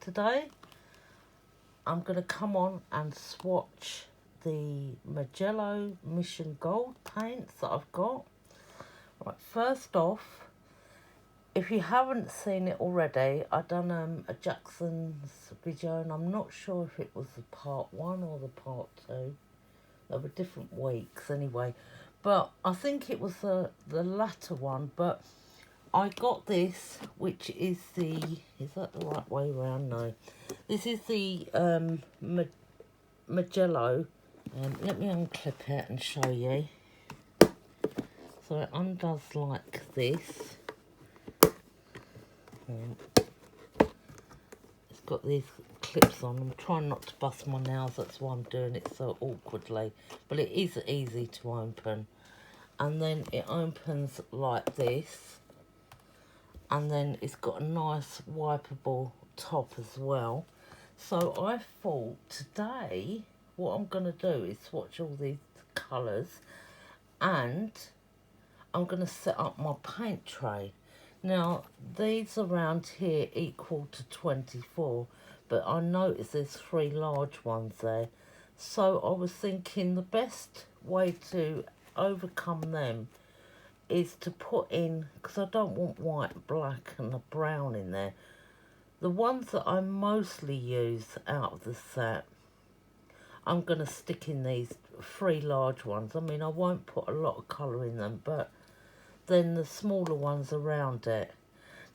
today I'm going to come on and swatch the Mijello Mission Gold paints that I've got. Right, first off, if you haven't seen it already, I've done a Jackson's video, and I'm not sure if it was the part 1 or the part 2. There were different weeks anyway, but I think it was the latter one. But I got this, which is the, is that the right way around? No, this is the Mijello. Let me unclip it and show you. So it undoes like this. It's got these clips on. I'm trying not to bust my nails, that's why I'm doing it so awkwardly. But it is easy to open. And then it opens like this. And then it's got a nice wipeable top as well. So I thought today what I'm going to do is swatch all these colours, and I'm going to set up my paint tray. Now these around here equal to 24, but I noticed there's 3 large ones there. So I was thinking the best way to overcome them is to put in, because I don't want white, black and a brown in there. The ones that I mostly use out of the set, I'm going to stick in these 3 large ones. I mean, I won't put a lot of colour in them, but then the smaller ones around it.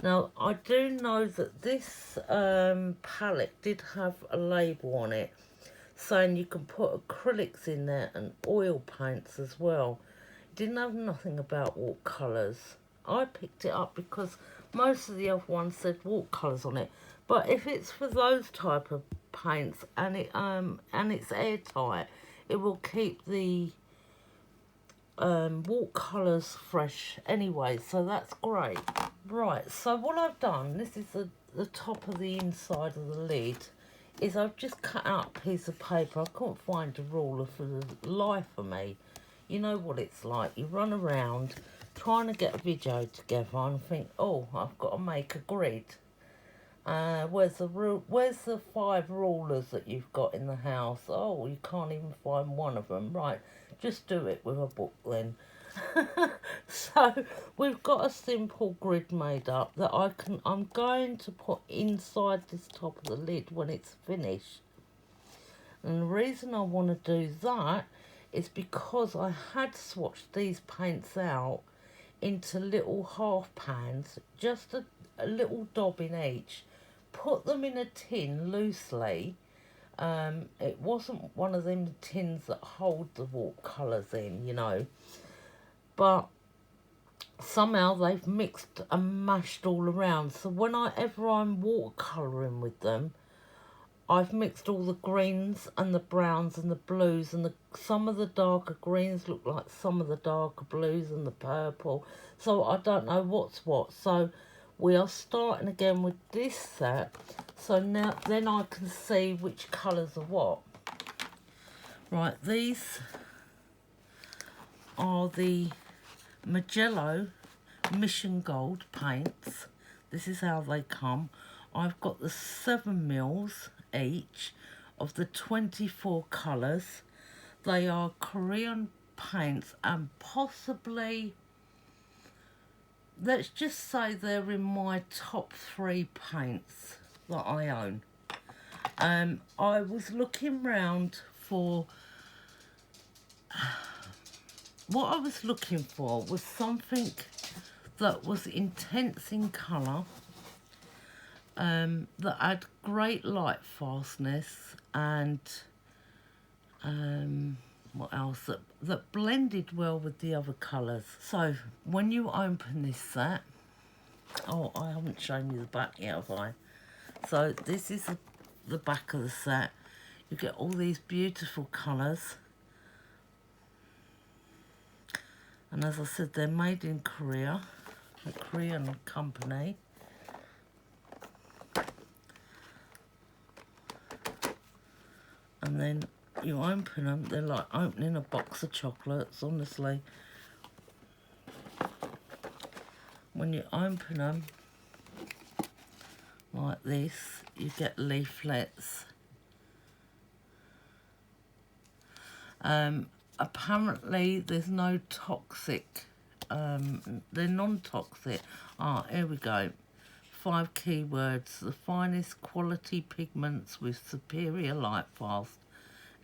Now, I do know that this palette did have a label on it saying you can put acrylics in there and oil paints as well. Didn't have nothing about watercolours. I picked it up because most of the other ones said watercolours on it. But if it's for those type of paints and it's airtight, it will keep the watercolours fresh anyway. So that's great. Right. So what I've done, this is the top of the inside of the lid, is I've just cut out a piece of paper. I couldn't find a ruler for the life of me. You know what it's like. You run around trying to get a video together and think, oh, I've got to make a grid. Where's the 5 rulers that you've got in the house? Oh, you can't even find one of them. Right, just do it with a book then. So we've got a simple grid made up that I'm going to put inside this top of the lid when it's finished. And the reason I want to do that is because I had swatched these paints out into little half pans, just a little dob in each, put them in a tin loosely. It wasn't one of them tins that hold the watercolours in, you know, but somehow they've mixed and mashed all around. So whenever I'm watercolouring with them, I've mixed all the greens and the browns and the blues, and some of the darker greens look like some of the darker blues and the purple. So I don't know what's what. So we are starting again with this set. So now then I can see which colours are what. Right, these are the Mijello Mission Gold paints. This is how they come. I've got the 7 mils each of the 24 colours. They are Korean paints, and possibly, let's just say they're in my top 3 paints that I own. I was looking round for, what I was looking for was something that was intense in colour, that had great light fastness, and what else, that blended well with the other colours. So when you open this set, oh, I haven't shown you the back yet, have I? So this is the back of the set. You get all these beautiful colours, and as I said, they're made in Korea, a Korean company. And then you open them, they're like opening a box of chocolates, honestly. When you open them, like this. You get leaflets. Apparently there's no toxic, they're non-toxic. Ah, here we go. 5 keywords: the finest quality pigments with superior lightfast,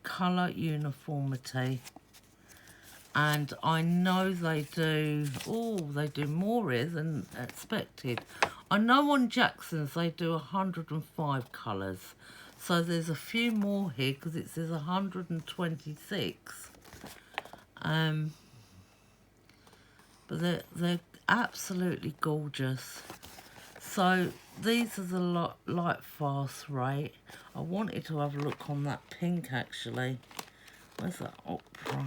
colour uniformity. And I know they do, they do more here than expected. I know on Jackson's they do 105 colours. So there's a few more here because it says 126. But they're absolutely gorgeous. So these are the light fast rate. I wanted to have a look on that pink actually. Where's that opera?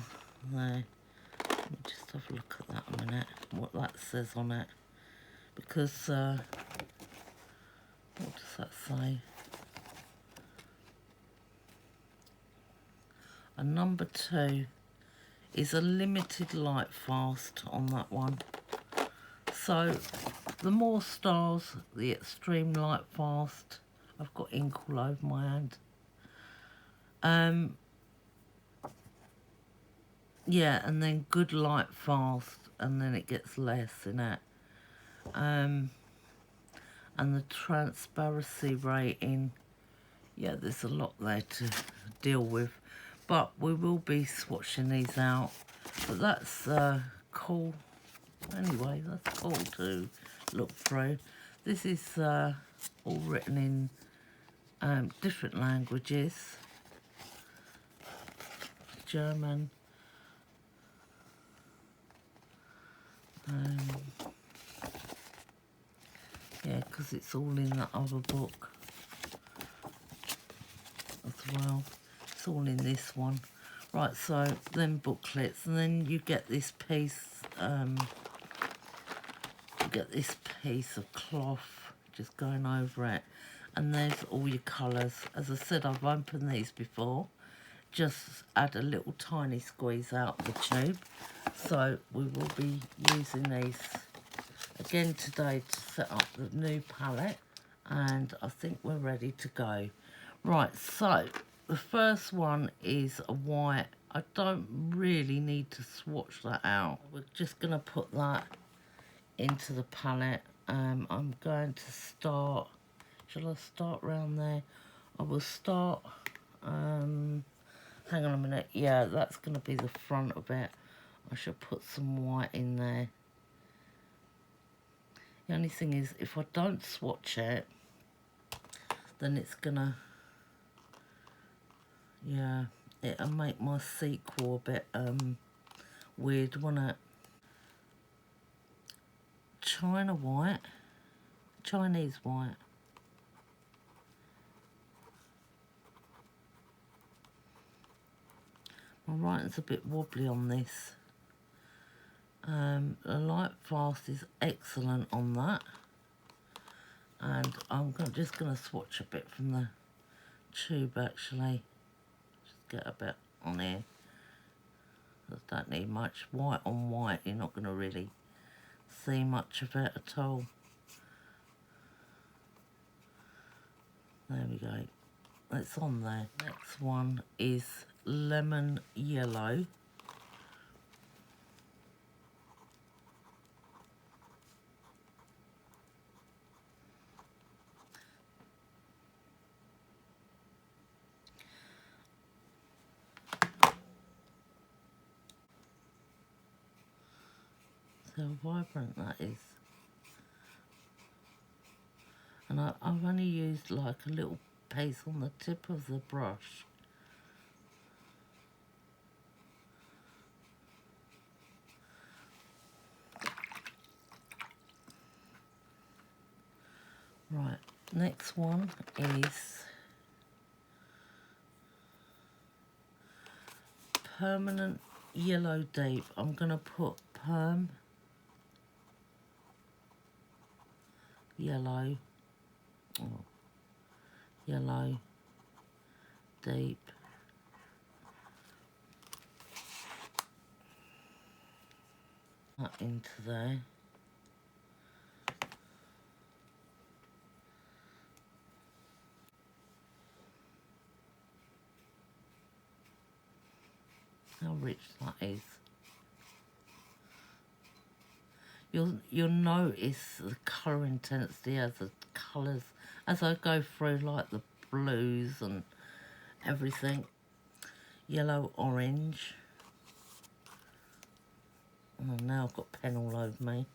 There. Let me just have a look at that a minute, what that says on it. Because, what does that say? A number 2 is a limited light fast on that one. So, the more stars, the extreme light fast. I've got ink all over my hand. Yeah, and then good light fast, and then it gets less in it. And the transparency rating, yeah, there's a lot there to deal with. But we will be swatching these out. But that's cool. Anyway, that's cool to look through. This is all written in different languages. German. Yeah, because it's all in that other book as well. It's all in this one. Right, so then booklets, and then you get this piece, of cloth just going over it, and there's all your colours. As I said, I've opened these before. Just add a little tiny squeeze out of the tube. So we will be using these again today to set up the new palette, and I think we're ready to go. Right, so the first one is a white. I don't really need to swatch that out. We're just going to put that into the palette. I'm going to start, shall I start round there? I will start, hang on a minute, yeah, that's going to be the front of it. I should put some white in there. The only thing is, if I don't swatch it, then it's gonna, yeah, it'll make my sequel a bit weird, won't it? Chinese white. My writing's a bit wobbly on this. The light fast is excellent on that. And I'm just going to swatch a bit from the tube actually. Just get a bit on here. I don't need much. White on white, you're not going to really see much of it at all. There we go. It's on there. Next one is lemon yellow. So vibrant that is. And I've only used like a little piece on the tip of the brush. Right, next one is permanent yellow deep. I'm going to put perm yellow, yellow deep. That into there. how rich that is. You'll notice the colour intensity as the colours, as I go through, like the blues and everything. Yellow, orange. Oh, now I've got pen all over me.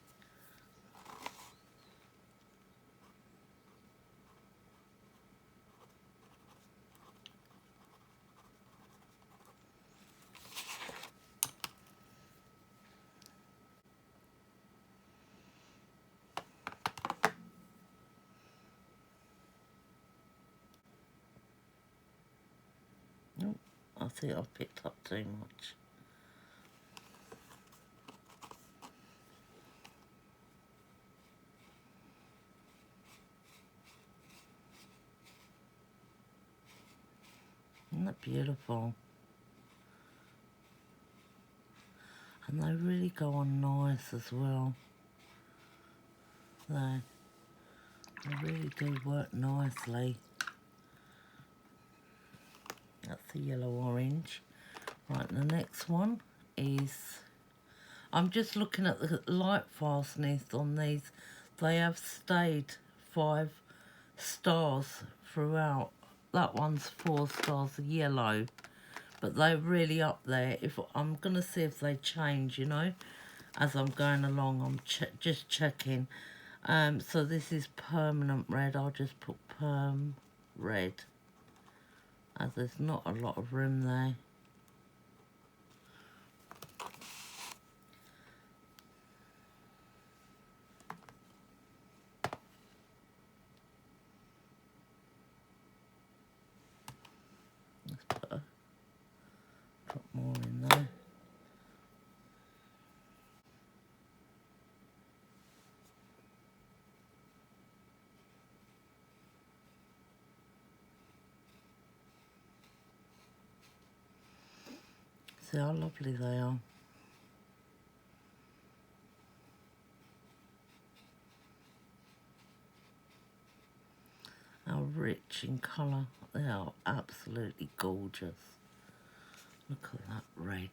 Oh, I think I've picked up too much. Isn't that beautiful? And they really go on nice as well. They really do work nicely. That's the yellow orange. Right, the next one is, I'm just looking at the light fastness on these. They have stayed 5 stars throughout. That one's 4 stars, the yellow. But they're really up there. If I'm going to see if they change, you know, as I'm going along. I'm just checking. So this is permanent red. I'll just put perm red, as there's not a lot of room there. Let's put more in there. See how lovely they are. How rich in colour. They are absolutely gorgeous. Look at that red.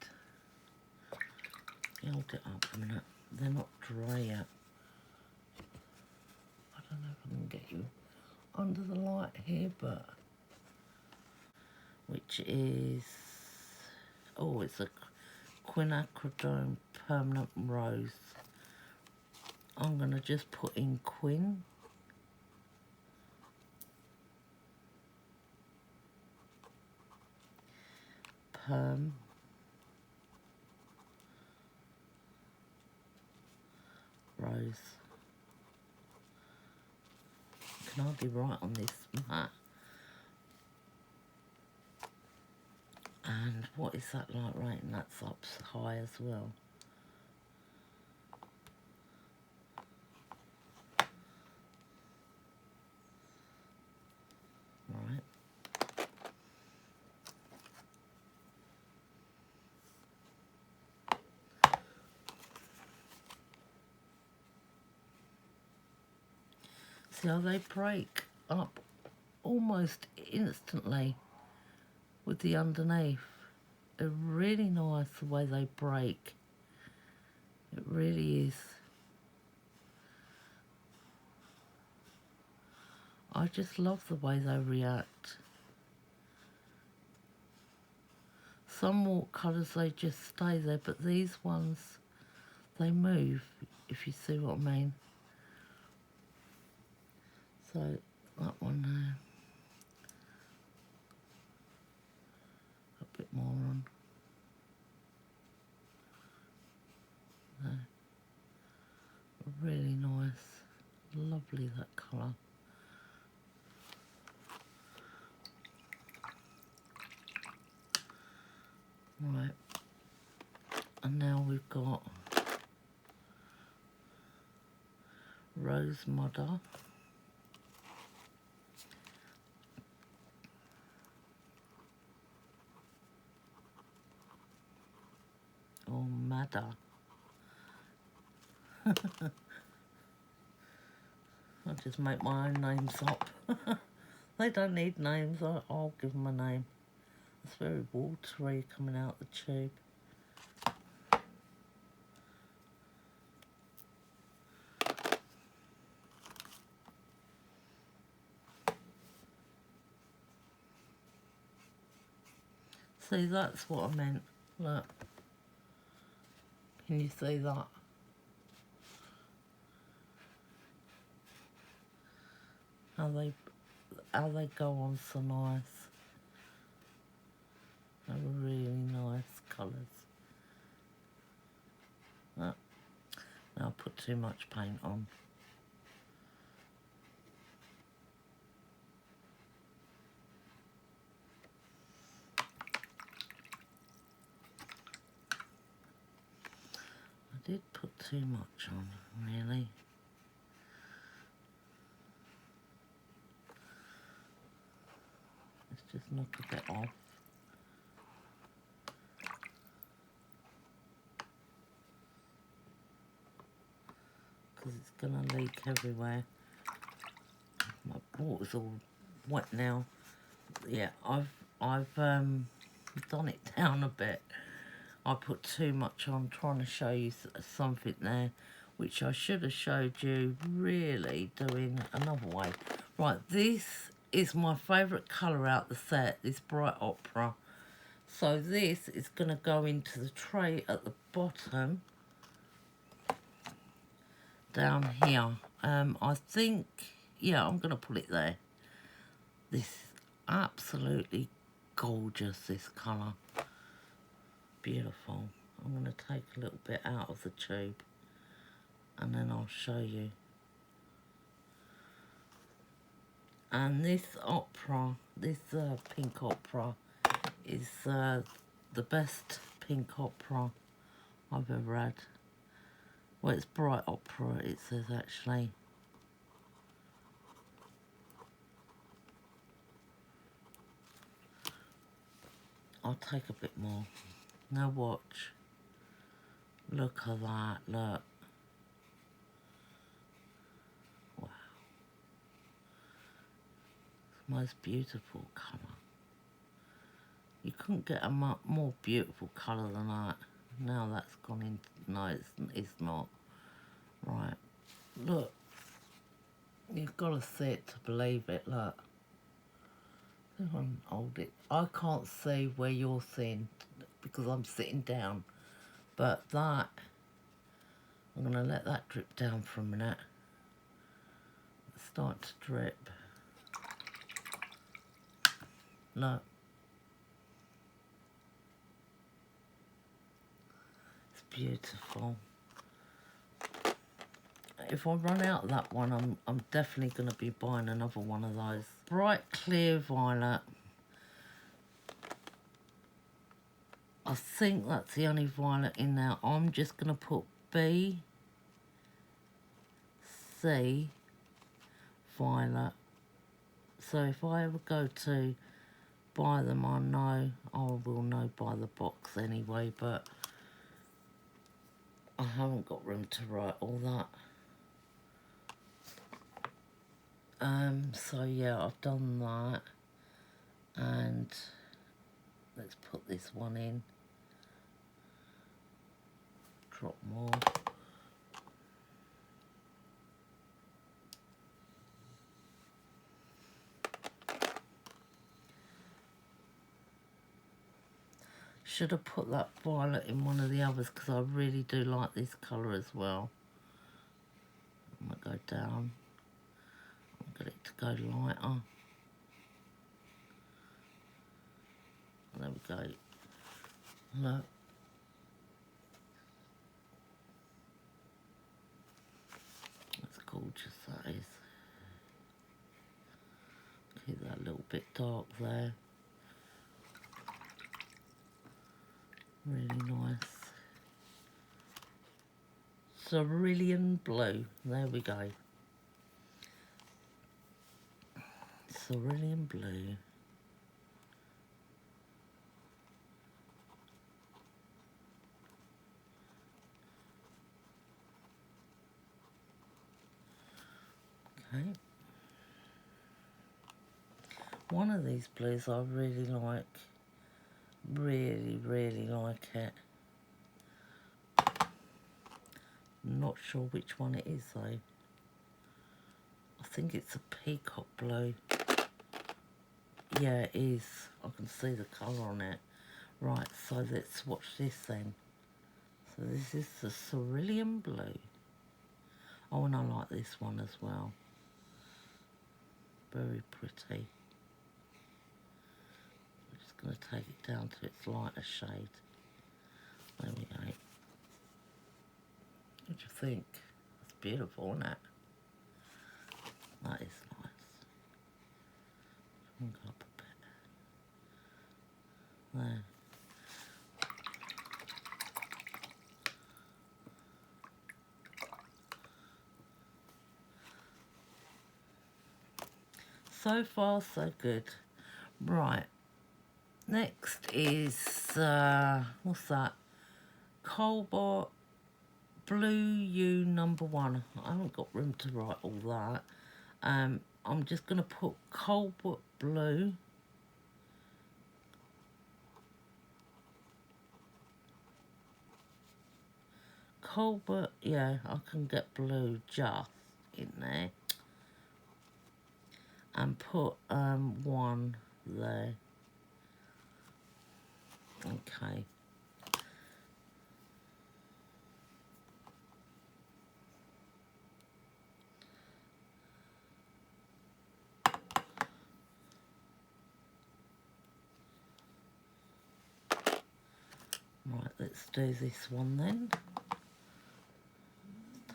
Hold it up a minute. They're not dry yet. I don't know if I can get you under the light here, but which is, oh, it's a quinacridone permanent rose. I'm going to just put in quin. Perm. Rose. Can hardly write on this mat. And what is that light rating? That's up high as well. Right. See how they break up almost instantly with the underneath. They're really nice the way they break. It really is. I just love the way they react. Some watercolours, they just stay there, but these ones, they move, if you see what I mean. So, that one there. A bit more on. There. Really nice. Lovely, that colour. Right. And now we've got Rose Modder. Or Madder. I just make my own names up. They don't need names, I'll give them a name. It's very watery coming out the tube. See, that's what I meant. Look. Can you see that? How they go on so nice. They're really nice colours. Now I put too much paint on. I did put too much on, really. Let's just knock a bit off. Because it's going to leak everywhere. My water's all wet now. Yeah, I've done it down a bit. I put too much on, trying to show you something there, which I should have showed you really doing another way. Right, this is my favourite colour out the set, this Bright Opera. So this is going to go into the tray at the bottom, down here. I think, yeah, I'm going to put it there. This is absolutely gorgeous, this colour. Beautiful. I'm going to take a little bit out of the tube and then I'll show you. And this opera, this pink opera is the best pink opera I've ever had. Well, it's Bright Opera, it says actually. I'll take a bit more. Now watch. Look at that, look. Wow. It's the most beautiful colour. You couldn't get a more beautiful colour than that. Now that's gone in. No, it's not. Right. Look. You've got to see it to believe it, look. Hold it. I can't see where you're seeing because I'm sitting down. But that, I'm going to let that drip down for a minute. It's starting to drip. Look. It's beautiful. If I run out of that one, I'm definitely going to be buying another one of those. Bright clear violet. I think that's the only violet in there. I'm just going to put B, C, violet. So if I ever go to buy them, I will know by the box anyway, but I haven't got room to write all that. So yeah, I've done that, and let's put this one in. Drop more. Should have put that violet in one of the others because I really do like this colour as well. I'm going to go down. Get it to go lighter. There we go. Look. That's gorgeous, that is. Keep that a little bit dark there. Really nice. Cerulean blue. There we go. Cerulean blue. Okay. One of these blues I really like. Really, really like it. Not sure which one it is though. I think it's a peacock blue. Yeah, it is. I can see the colour on it. Right, so let's watch this then. So this is the cerulean blue. Oh, and I like this one as well. Very pretty. I'm just going to take it down to its lighter shade. There we go. What do you think? It's beautiful, isn't it? That is nice. I'll go up a bit. There. So far, so good. Right. Next is, what's that? Cobalt Blue U #1. I haven't got room to write all that. I'm just going to put Cobalt Blue. Cobalt, yeah, I can get blue just in there. And put 1 there. Okay. Right, let's do this one then.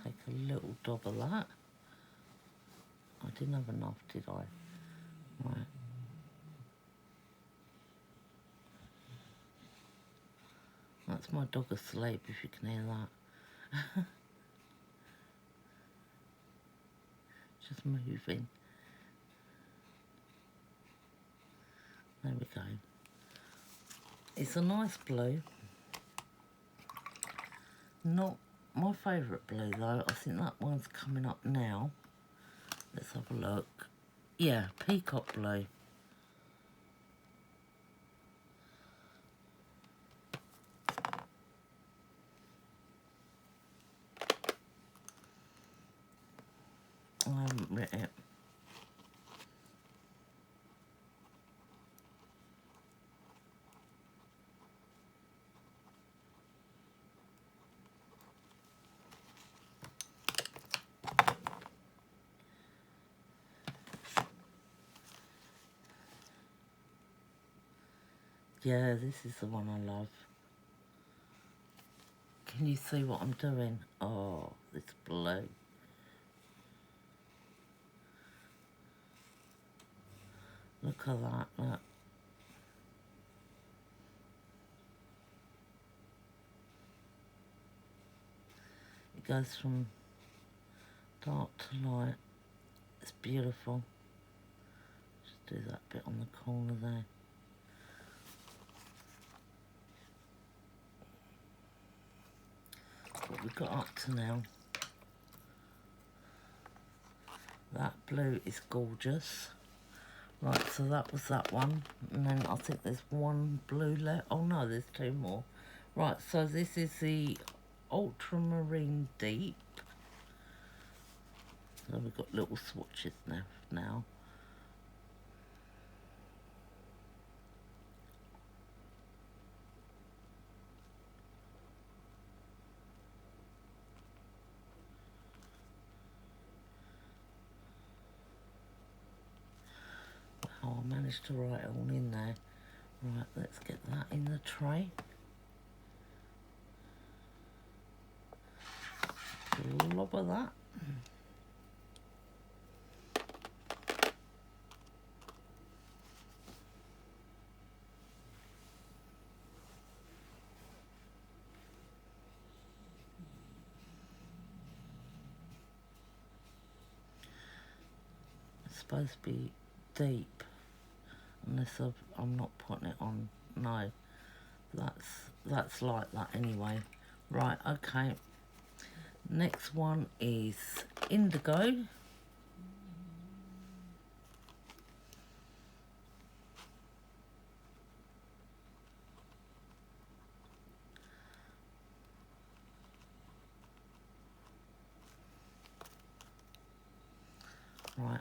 Take a little dab of that. I didn't have enough, did I? Right. That's my dog asleep, if you can hear that. Just moving. There we go. It's a nice blue. Not my favourite blue though. I think that one's coming up now. Let's have a look. Yeah, peacock blue. I haven't written it. Yeah, this is the one I love. Can you see what I'm doing? Oh, this blue. Look at that, look. It goes from dark to light. It's beautiful. Just do that bit on the corner there. What we got up to now. That blue is gorgeous. Right, so that was that one. And then I think there's one blue left. Oh no, there's 2 more. Right, so this is the Ultramarine Deep. So we've got little swatches now. Oh, I managed to write it all in there. Right, let's get that in the tray. Lob of that. It's supposed to be deep, unless I'm not putting it on. No, that's like that anyway. Right, okay. Next one is indigo. Right.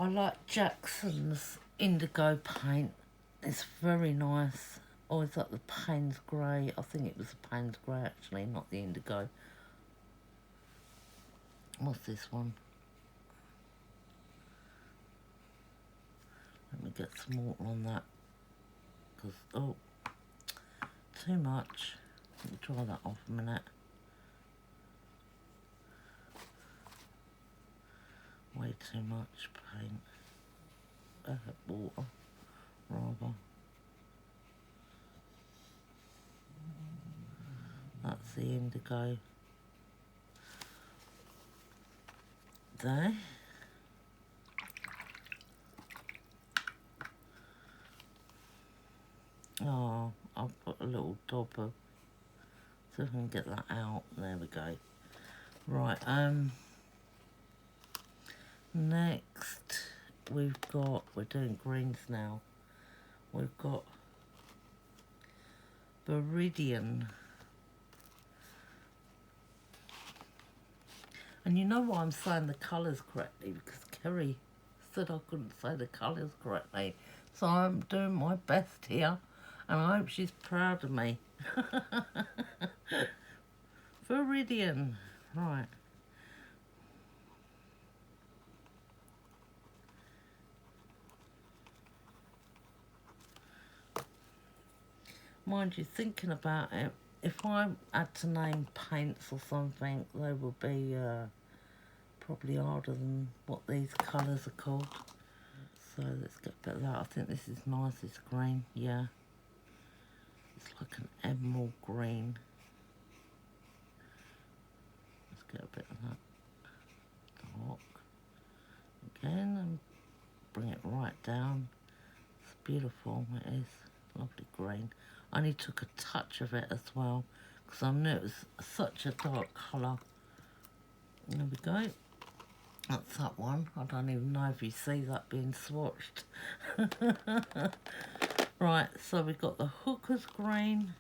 I like Jackson's indigo paint. It's very nice. Oh, is that the Payne's Grey? I think it was the Payne's Grey actually, not the indigo. What's this one? Let me get some water on that. Because, oh, too much. Let me dry that off a minute. Way too much paint. Water, rather. That's the indigo. There. Oh, I'll put a little dab of, so I can get that out. There we go. Right, next we've got, we're doing greens now. We've got Viridian. And you know why I'm saying the colours correctly? Because Kerry said I couldn't say the colours correctly. So I'm doing my best here. And I hope she's proud of me. Viridian. Right. Mind you, thinking about it, if I had to name paints or something, they would be probably harder than what these colours are called. So let's get a bit of that. I think this is nice, this green, yeah. It's like an emerald green. Let's get a bit of that dark. Again, and bring it right down. It's beautiful, it is. Lovely green. I only took a touch of it as well, because I knew it was such a dark colour. There we go. That's that one. I don't even know if you see that being swatched. Right, so we've got the Hooker's Green.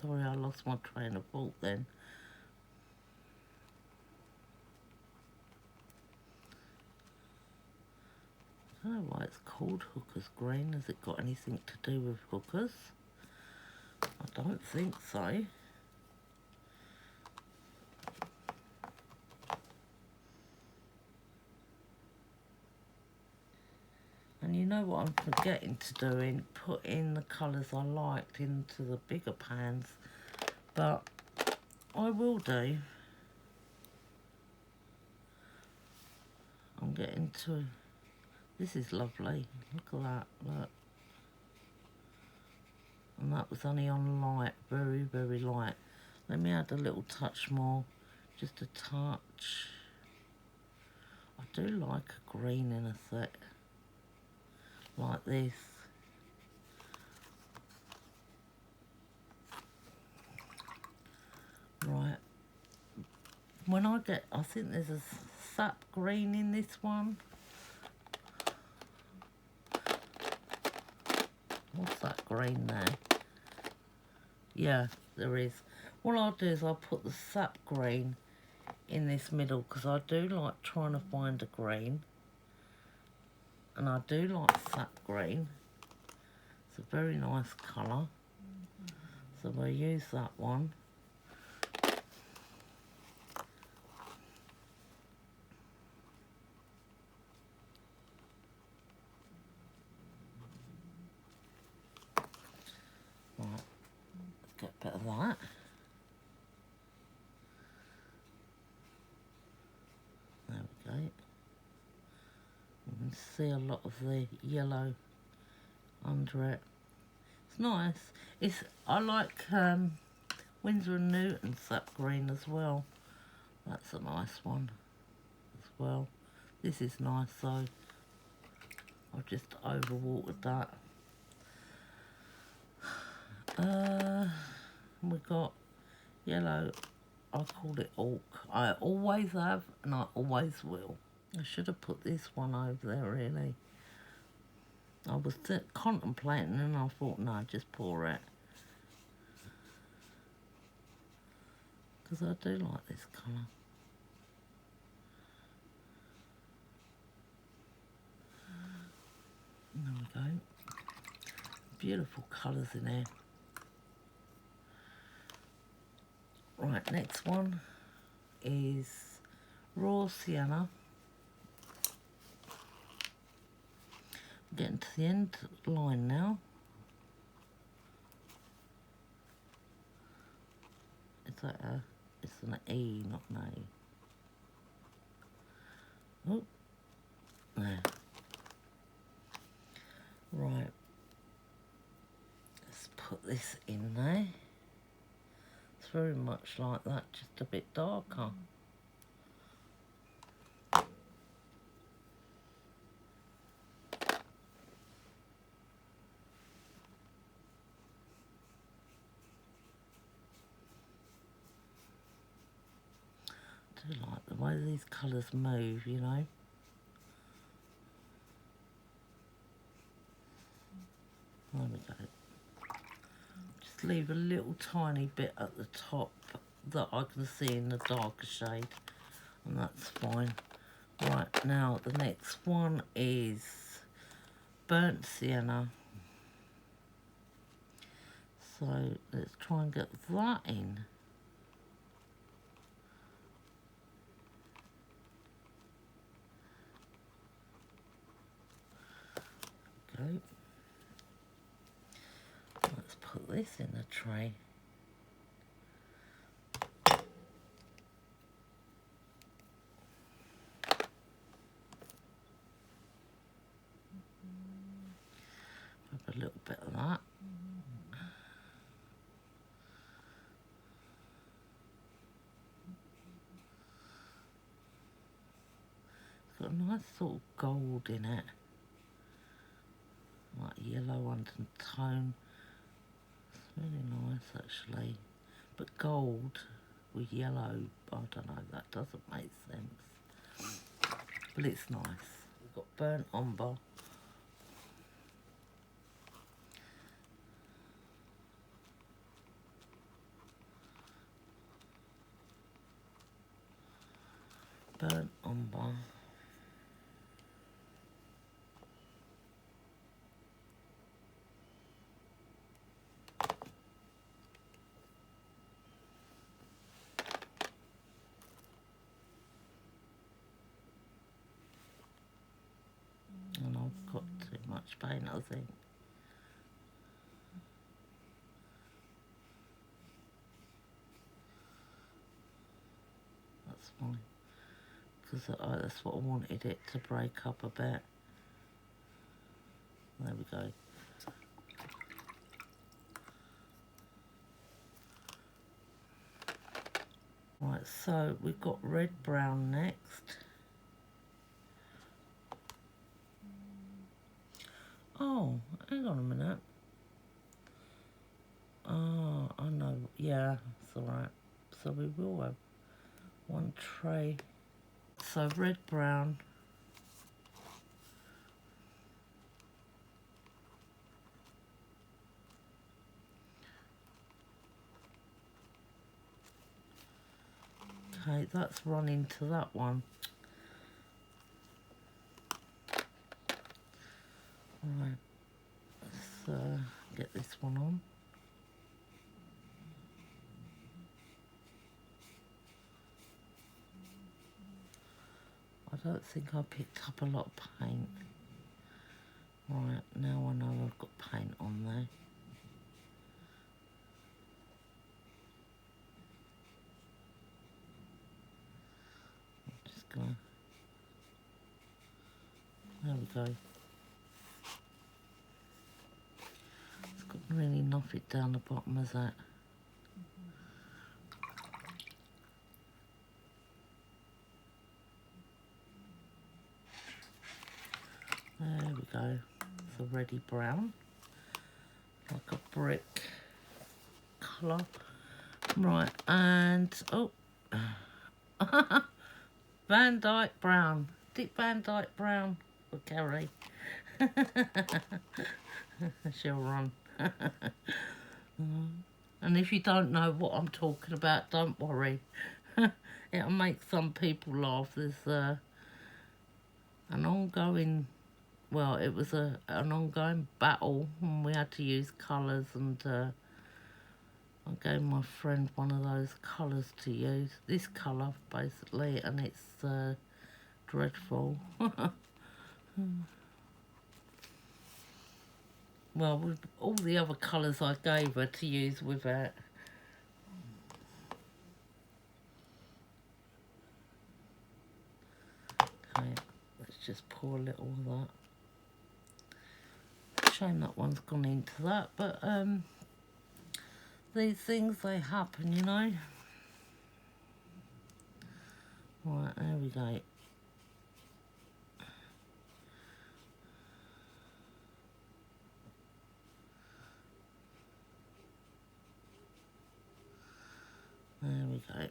Sorry, I lost my train of thought then. I don't know why it's called Hooker's Green. Has it got anything to do with hookers? I don't think so. And you know what I'm forgetting to do? Put in the colours I liked into the bigger pans. But I will do. I'm getting to... This is lovely. Look at that, look. And that was only on light, very, very light. Let me add a little touch more, just a touch. I do like a green in a set, like this. Right. When I get, I think there's a sap green in this one. What's that green there? Yeah, there is. What I'll do is I'll put the sap green in this middle, because I do like trying to find a green. And I do like sap green. It's a very nice colour. So we'll use that one. Right, let's get a bit of that. There we go. You can see a lot of the yellow under it. It's nice. I like Winsor & Newton sap green as well. That's a nice one as well. This is nice though. I've just overwatered that. We've got yellow. I call it Orc. I always have and I always will. I should have put this one over there really. I was contemplating and I thought, no, just pour it. because I do like this colour. There we go. Beautiful colours in there. Right, next one is Raw Sienna. Getting to the end line now. Is that a, it's an E, not an A. Oh, there. Right. Let's put this in there. It's very much like that, just a bit darker. I do like the way these colours move, you know. There we go. Just leave a little tiny bit at the top that I can see in the darker shade, and that's fine. Right, now the next one is Burnt Sienna. So let's try and get that in. Go. Let's put this in the tray. Have a little bit of that. It's got a nice sort of gold in it. Like yellow undertone. It's really nice actually. But gold with yellow, I don't know, that doesn't make sense. But it's nice. We've got burnt umber. Burnt umber. And I've got too much paint, I think. That's fine. Because that's what I wanted it to break up a bit. There we go. Right, so we've got red brown next. Oh, hang on a minute. Oh, I know. Yeah, it's alright. So we will have one tray. So red brown. Okay, that's run into that one. Alright, let's get this one on. I don't think I picked up a lot of paint. Right, now I know I've got paint on there. I'm just gonna... There we go. It's got really nothing down the bottom of that. There we go. It's already brown, like a brick colour. Right, and oh, Van Dyke brown, Dick Van Dyke brown for Carrie. She'll run. And And if you don't know what I'm talking about, don't worry. It'll make some people laugh. There's an ongoing, well, it was an ongoing battle, and we had to use colours, and I gave my friend one of those colours to use. This colour, basically, and it's dreadful. Well, with all the other colours I gave her to use with it. Okay, let's just pour a little of that. Shame that one's gone into that, but these things, they happen, you know. Right, there we go. There we go.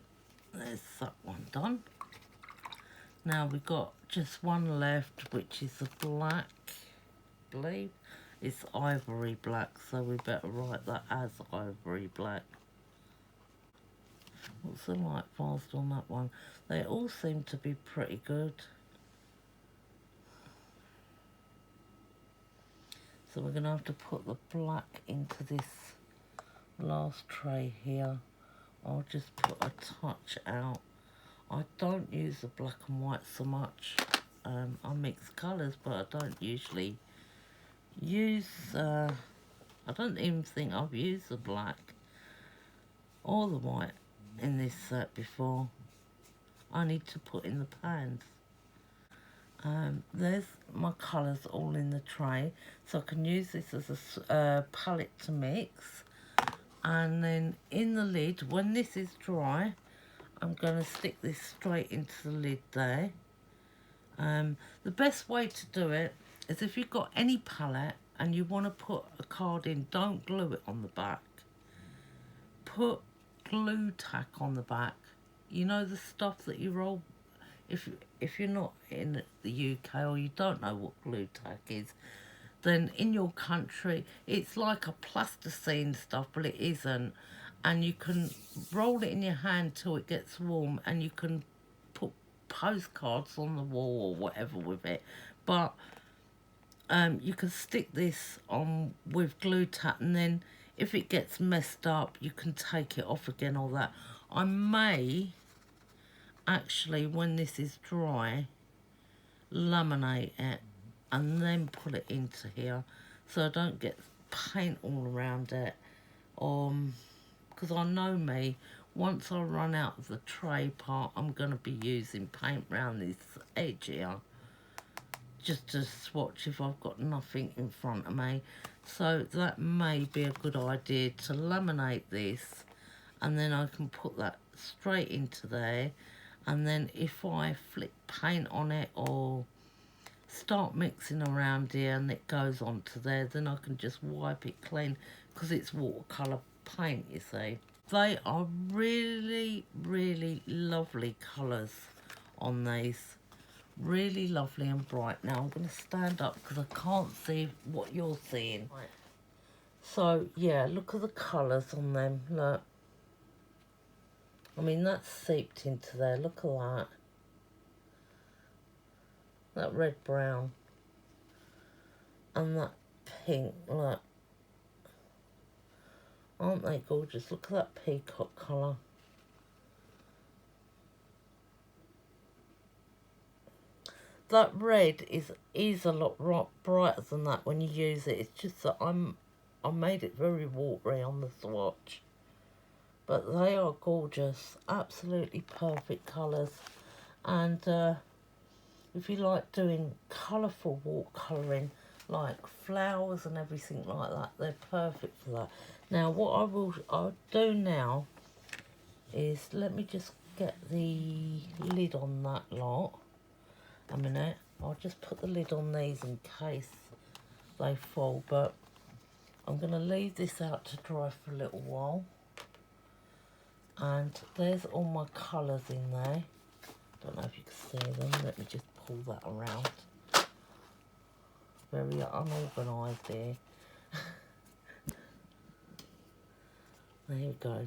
There's that one done. Now we've got just one left, which is the black, I believe. It's ivory black, so we better write that as ivory black. What's the light fast on that one? They all seem to be pretty good. So we're going to have to put the black into this last tray here. I'll just put a touch out. I don't use the black and white so much. I mix colours, but I don't usually use... I don't even think I've used the black or the white in this set before. I need to put in the pans. There's my colours all in the tray, so I can use this as a palette to mix. And then in the lid, when this is dry, I'm going to stick this straight into the lid there. The best way to do it is, if you've got any palette and you want to put a card in, don't glue it on the back. Put glue tack on the back. You know, the stuff that you roll. If you're not in the UK or you don't know what glue tack is, then in your country it's like a plasticine stuff, but it isn't. And you can roll it in your hand till it gets warm, and you can put postcards on the wall or whatever with it. But you can stick this on with glue tack, and then if it gets messed up, you can take it off again, or that. I may actually, when this is dry, laminate it and then put it into here, so I don't get paint all around it. Because I know me, once I run out of the tray part, I'm going to be using paint around this edge here, just to swatch if I've got nothing in front of me. So that may be a good idea to laminate this, and then I can put that straight into there. And then if I flick paint on it or start mixing around here and it goes onto there, then I can just wipe it clean, because it's watercolour paint, you see. They are really, really lovely colours on these. Really lovely and bright. Now I'm going to stand up because I can't see what you're seeing. Right. So yeah, look at the colours on them. Look. I mean, that's seeped into there. Look at that. That red brown. And that pink. Look. Aren't they gorgeous? Look at that peacock colour. That red is a lot brighter than that when you use it. It's just that I made it very watery on the swatch. But they are gorgeous. Absolutely perfect colours. And if you like doing colourful watercolouring, like flowers and everything like that, they're perfect for that. Now what I'll do now is, let me just get the lid on that lot. A minute. I'll just put the lid on these in case they fall, but I'm going to leave this out to dry for a little while. And there's all my colours in there. Don't know if you can see them. Let me just pull that around. Very unorganised here. There you go.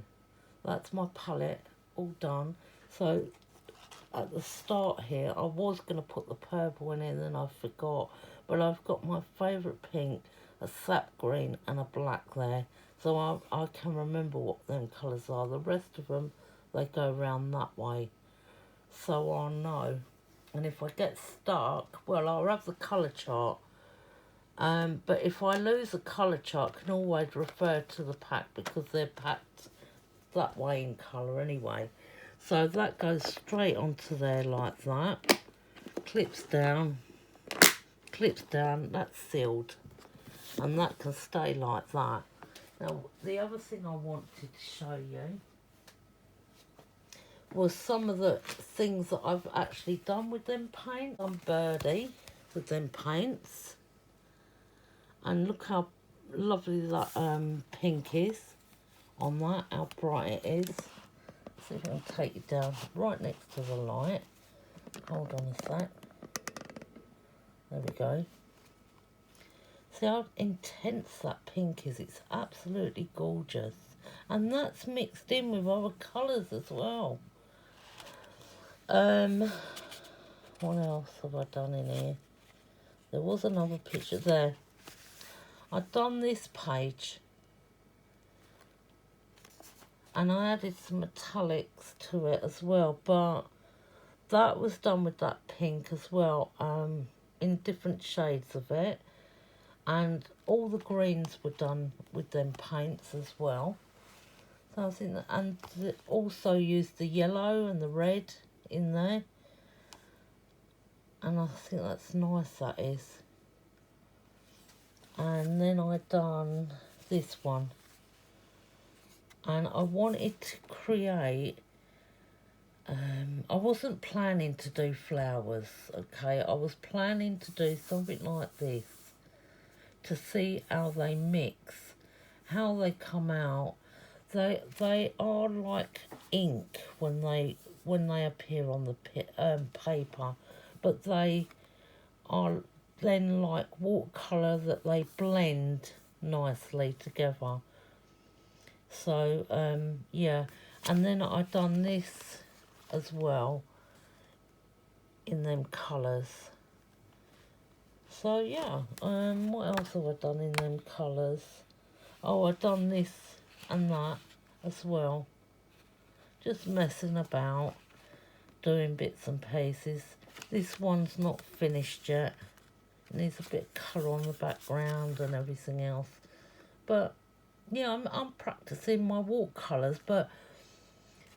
That's my palette all done. So at the start here, I was going to put the purple in and then I forgot. But I've got my favourite pink, a sap green and a black there. So I can remember what them colours are. The rest of them, they go round that way. So I'll know. And if I get stuck, well, I'll have the colour chart. But if I lose a colour chart, I can always refer to the pack because they're packed that way in colour anyway. So that goes straight onto there like that. Clips down, that's sealed. And that can stay like that. Now, the other thing I wanted to show you was some of the things that I've actually done with them paints. I'm Birdie with them paints. And look how lovely that pink is on that, how bright it is. See if I can take it down right next to the light. Hold on a sec. There we go. See how intense that pink is. It's absolutely gorgeous. And that's mixed in with other colours as well. What else have I done in here? There was another picture there. I've done this page. And I added some metallics to it as well, but that was done with that pink as well, in different shades of it. And all the greens were done with them paints as well. So I think that, and also used the yellow and the red in there. And I think that's nice, that is. And then I done this one. And I wanted to create, I wasn't planning to do flowers, okay? I was planning to do something like this to see how they mix, how they come out. They are like ink when they appear on the paper, but they are then like watercolour that they blend nicely together. So, yeah, and then I done this as well in them colours. So, yeah, what else have I done in them colours? Oh, I done this and that as well. Just messing about, doing bits and pieces. This one's not finished yet. It needs a bit of colour on the background and everything else. But yeah, I'm practicing my watercolours, but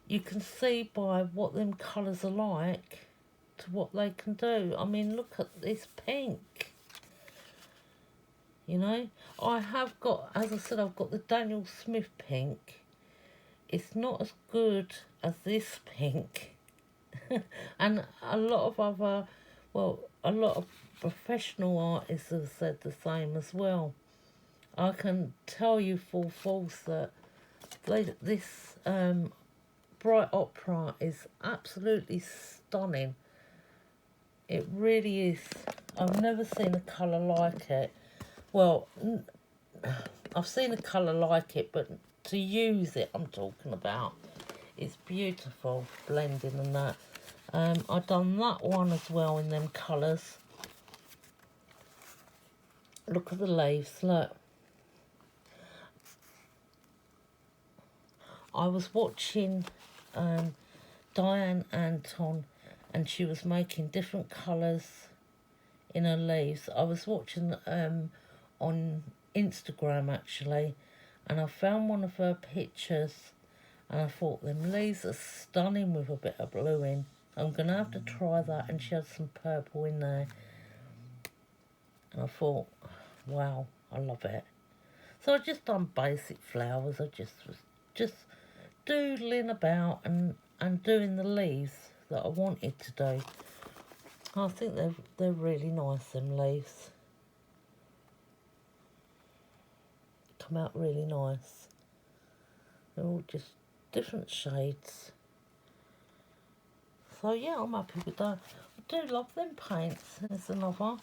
you can see by what them colours are like to what they can do. I mean, look at this pink. You know, I have got, as I said, I've got the Daniel Smith pink. It's not as good as this pink. And a lot of other, well, a lot of professional artists have said the same as well. I can tell you full force that this bright opera is absolutely stunning. It really is. I've never seen a colour like it. Well, I've seen a colour like it, but to use it, I'm talking about. It's beautiful, blending and that. I've done that one as well in them colours. Look at the leaves, look. I was watching Diane Anton, and she was making different colours in her leaves. I was watching on Instagram actually, and I found one of her pictures, and I thought them leaves are stunning with a bit of blue in. I'm going to have to try that, and she had some purple in there. And I thought, wow, I love it. So I just done basic flowers. I was just doodling about and doing the leaves that I wanted to do. I think they're really nice, them leaves. Come out really nice. They're all just different shades. So yeah, I'm happy with that. I do love them paints. There's another.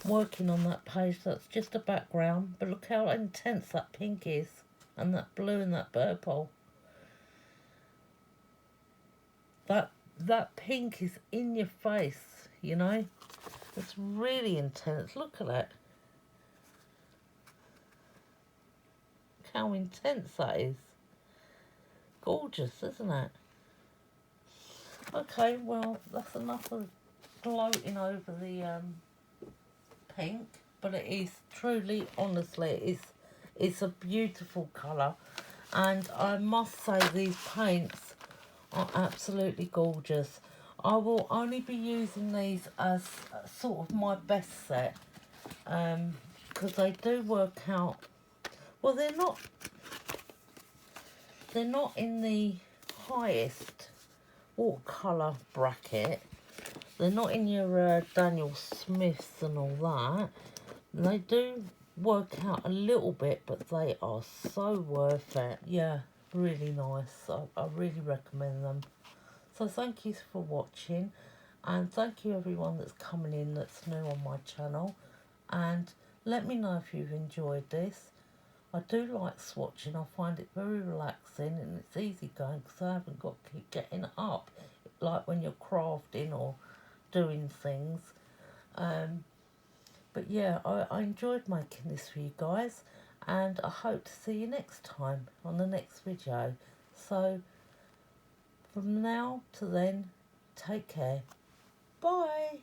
Working on that page, that's just a background, but look how intense that pink is. and that blue and that purple. That pink is in your face, you know. It's really intense. Look at that. Look how intense that is. Gorgeous, isn't it? Okay, well, that's enough of gloating over the pink, but it is truly, honestly, it's a beautiful colour, and I must say these paints are absolutely gorgeous. I will only be using these as sort of my best set, because they do work out. Well, they're not in the highest watercolour bracket. They're not in your Daniel Smiths and all that. They do work out a little bit, but they are so worth it. Yeah, really nice. I really recommend them. So thank you for watching, and thank you everyone that's coming in that's new on my channel, and let me know if you've enjoyed this. I do like swatching. I find it very relaxing and it's easy going because I haven't got to keep getting up like when you're crafting or doing things. But yeah, I enjoyed making this for you guys, and I hope to see you next time on the next video. So from now to then, take care. Bye.